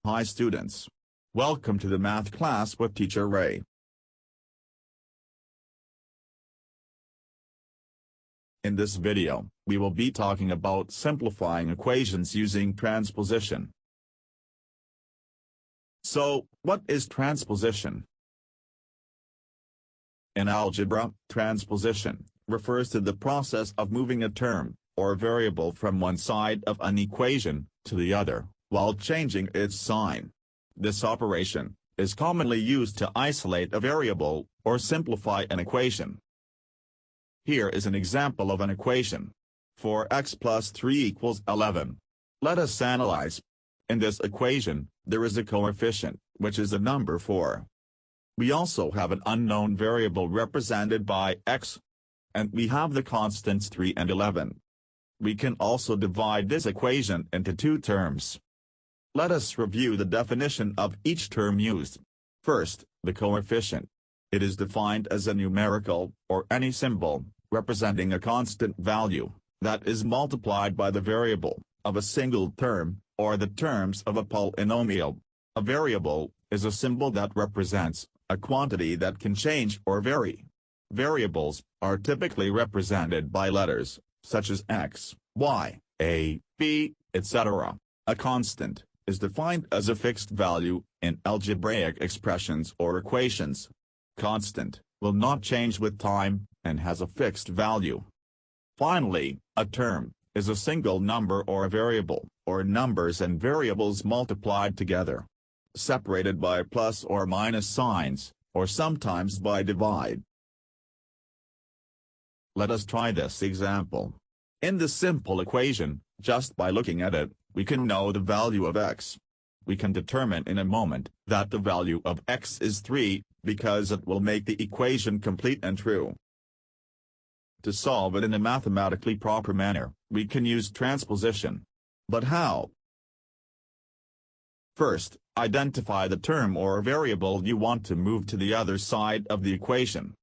Hi students. Welcome to the math class with Teacher Ray. In this video, we will be talking about simplifying equations using transposition. So, what is transposition? In algebra, transposition refers to the process of moving a term, or variable from one side of an equation to the other, while changing its sign. This operation is commonly used to isolate a variable, or simplify an equation. Here is an example of an equation. 4x plus 3 equals 11. Let us analyze. In this equation, there is a coefficient, which is the number 4. We also have an unknown variable represented by x. And we have the constants 3 and 11. We can also divide this equation into two terms. Let us review the definition of each term used. First, the coefficient. It is defined as a numerical, or any symbol, representing a constant value, that is multiplied by the variable, of a single term, or the terms of a polynomial. A variable is a symbol that represents a quantity that can change or vary. Variables are typically represented by letters, such as x, y, a, b, etc. A constant is defined as a fixed value in algebraic expressions or equations. Constant will not change with time and has a fixed value. Finally, a term is a single number or a variable, or numbers and variables multiplied together, separated by plus or minus signs, or sometimes by divide. Let us try this example. In this simple equation, just by looking at it, we can know the value of x. We can determine in a moment that the value of x is 3, because it will make the equation complete and true. To solve it in a mathematically proper manner, we can use transposition. But how? First, identify the term or variable you want to move to the other side of the equation.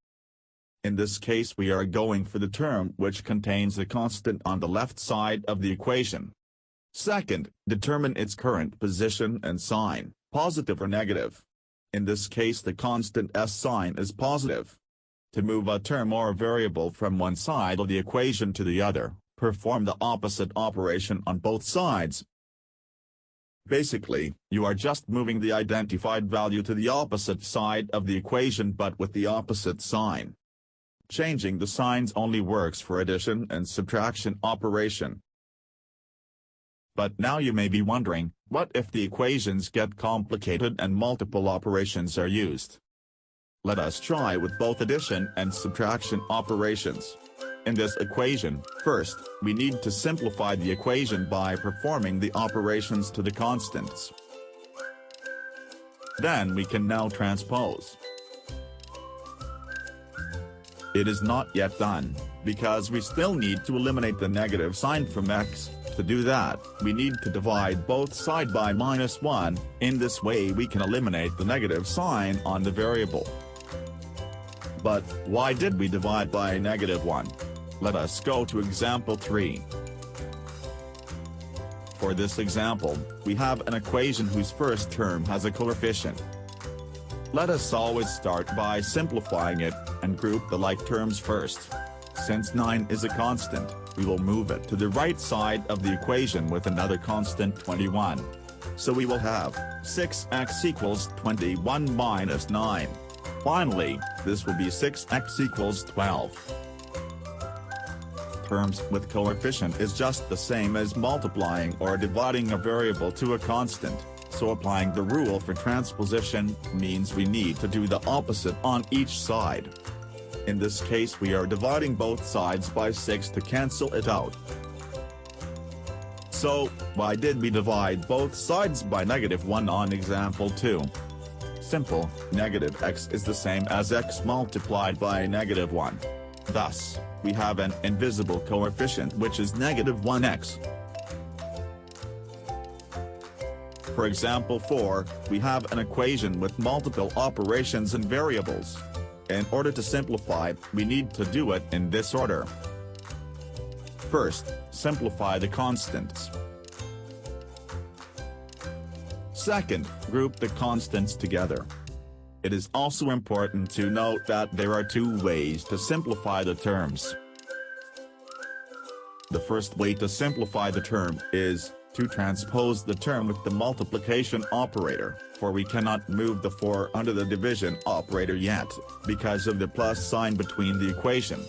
In this case we are going for the term which contains the constant on the left side of the equation. Second, determine its current position and sign, positive or negative. In this case the constant s sign is positive. To move a term or variable from one side of the equation to the other, perform the opposite operation on both sides. Basically, you are just moving the identified value to the opposite side of the equation but with the opposite sign. Changing the signs only works for addition and subtraction operation. But now you may be wondering, what if the equations get complicated and multiple operations are used? Let us try with both addition and subtraction operations. In this equation, first, we need to simplify the equation by performing the operations to the constants. Then we can now transpose. It is not yet done, because we still need to eliminate the negative sign from x. To do that, we need to divide both sides by -1, in this way we can eliminate the negative sign on the variable. But, why did we divide by -1? Let us go to example 3. For this example, we have an equation whose first term has a coefficient. Let us always start by simplifying it, and group the like terms first. Since 9 is a constant, we will move it to the right side of the equation with another constant 21. So we will have 6x equals 21 minus 9. Finally, this will be 6x equals 12. Terms with coefficient is just the same as multiplying or dividing a variable to a constant, so applying the rule for transposition means we need to do the opposite on each side. In this case we are dividing both sides by 6 to cancel it out. So, why did we divide both sides by -1 on example 2? Simple, negative x is the same as x multiplied by -1. Thus, we have an invisible coefficient which is -1x. For example 4, we have an equation with multiple operations and variables. In order to simplify, we need to do it in this order. First, simplify the constants. Second, group the constants together. It is also important to note that there are two ways to simplify the terms. The first way to simplify the term is to transpose the term with the multiplication operator, for we cannot move the 4 under the division operator yet, because of the plus sign between the equation.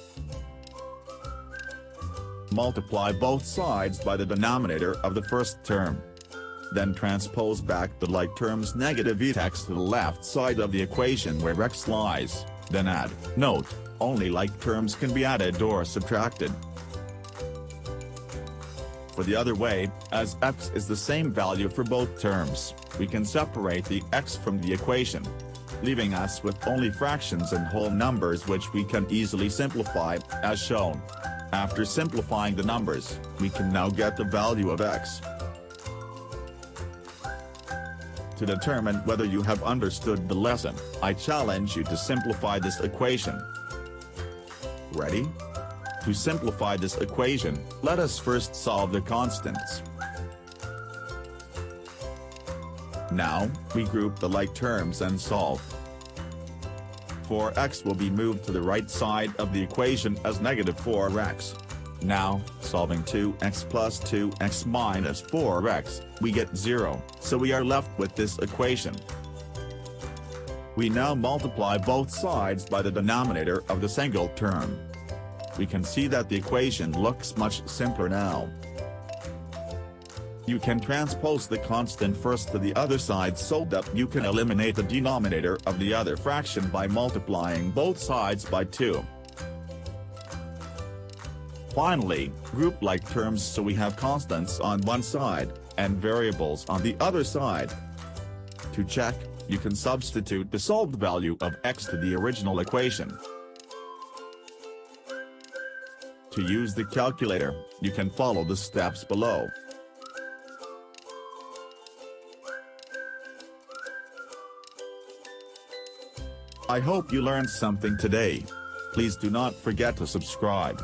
Multiply both sides by the denominator of the first term. Then transpose back the like term's negative x to the left side of the equation where x lies, then add. Note, only like terms can be added or subtracted. For the other way, as x is the same value for both terms, we can separate the x from the equation, leaving us with only fractions and whole numbers which we can easily simplify, as shown. After simplifying the numbers, we can now get the value of x. To determine whether you have understood the lesson, I challenge you to simplify this equation. Ready? To simplify this equation, let us first solve the constants. Now, we group the like terms and solve. 4x will be moved to the right side of the equation as negative 4x. Now, solving 2x plus 2x minus 4x, we get 0, so we are left with this equation. We now multiply both sides by the denominator of the single term. We can see that the equation looks much simpler now. You can transpose the constant first to the other side so that you can eliminate the denominator of the other fraction by multiplying both sides by 2. Finally, group like terms so we have constants on one side, and variables on the other side. To check, you can substitute the solved value of x to the original equation. To use the calculator, you can follow the steps below. I hope you learned something today. Please do not forget to subscribe.